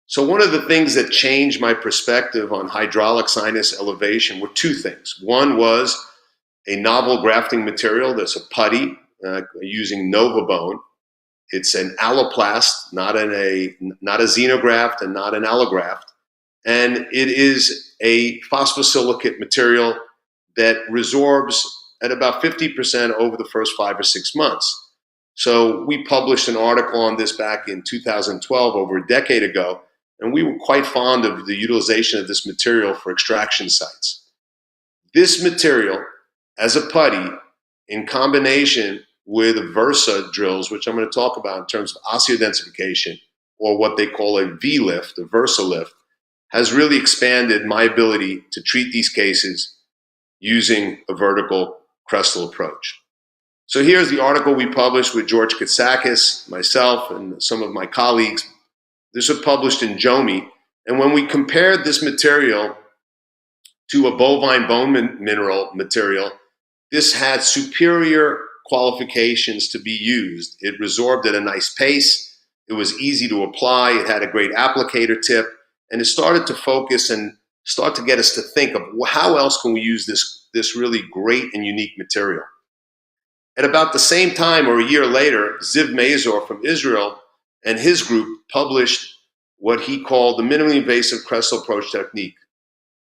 So one of the things that changed my perspective on hydraulic sinus elevation were two things. One was a novel grafting material that's a putty using NovaBone. It's an alloplast, not a xenograft and not an allograft. And it is a phosphosilicate material that resorbs at about 50% over the first 5 or 6 months. So we published an article on this back in 2012, over a decade ago, and we were quite fond of the utilization of this material for extraction sites. This material, as a putty, in combination with Versa drills, which I'm going to talk about in terms of osteodensification, or what they call a V-lift, a Versa lift, has really expanded my ability to treat these cases using a vertical crestal approach. So here's the article we published with George Katsakis, myself, and some of my colleagues. This was published in JOMI. And when we compared this material to a bovine bone mineral material, this had superior qualifications to be used. It resorbed at a nice pace. It was easy to apply. It had a great applicator tip. And it started to focus and start to get us to think of how else can we use this really great and unique material. At about the same time, or a year later, Ziv Mazor from Israel and his group published what he called the minimally invasive crestal approach technique.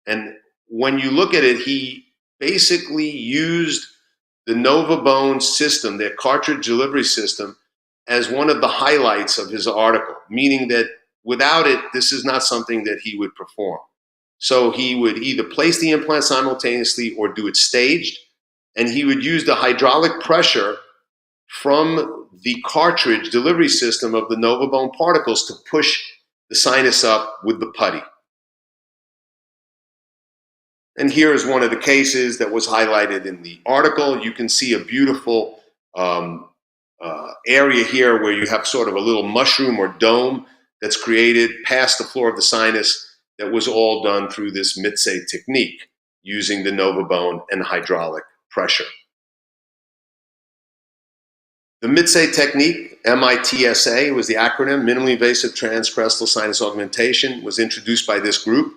And when you look at it, he basically used the NovaBone system, their cartridge delivery system, as one of the highlights of his article, meaning that without it, this is not something that he would perform. So he would either place the implant simultaneously or do it staged, and he would use the hydraulic pressure from the cartridge delivery system of the NovaBone particles to push the sinus up with the putty. And here is one of the cases that was highlighted in the article. You can see a beautiful area here where you have sort of a little mushroom or dome that's created past the floor of the sinus that was all done through this Mitse technique using the NovaBone and hydraulic pressure. The Mitse technique, MITSA, was the acronym, minimally invasive transcrestal sinus augmentation, was introduced by this group.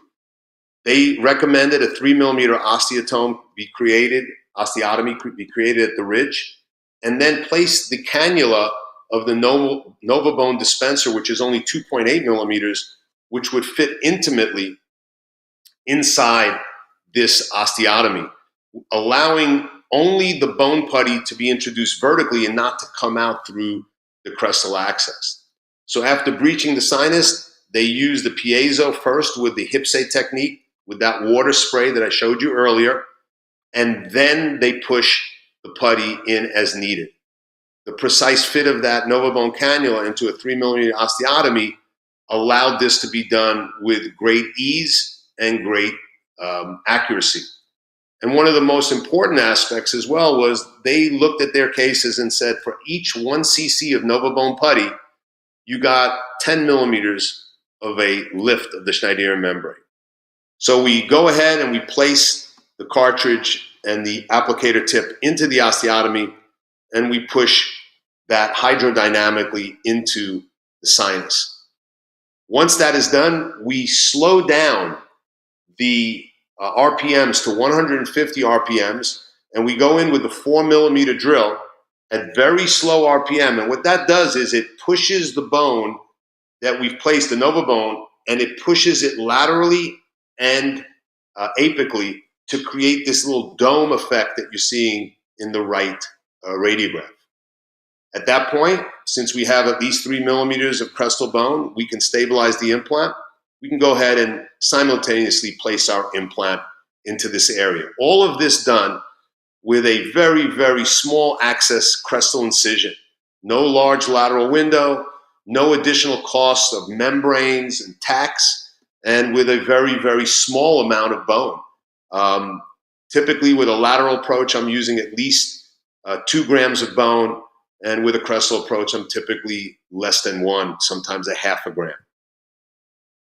They recommended a 3mm osteotomy be created at the ridge, and then place the cannula of the NovaBone dispenser, which is only 2.8 millimeters, which would fit intimately inside this osteotomy, allowing only the bone putty to be introduced vertically and not to come out through the crestal access. So after breaching the sinus, they use the piezo first with the Hipse technique, with that water spray that I showed you earlier, and then they push the putty in as needed. The precise fit of that NovaBone cannula into a 3mm osteotomy allowed this to be done with great ease and great accuracy. And one of the most important aspects as well was they looked at their cases and said, for each 1 cc of NovaBone putty, you got 10 millimeters of a lift of the Schneiderian membrane. So we go ahead and we place the cartridge and the applicator tip into the osteotomy, and we push that hydrodynamically into the sinus. Once that is done, we slow down the RPMs to 150 RPMs, and we go in with the 4mm drill at very slow RPM. And what that does is it pushes the bone that we've placed, the NovaBone, and it pushes it laterally and apically to create this little dome effect that you're seeing in the right radiograph. At that point, since we have at least 3 millimeters of crestal bone, we can stabilize the implant. We can go ahead and simultaneously place our implant into this area. All of this done with a very, very small access crestal incision. No large lateral window, no additional cost of membranes and tacks, and with a very, very small amount of bone. Typically with a lateral approach, I'm using at least 2 grams of bone, and with a crestal approach, I'm typically less than 1, sometimes a half a gram.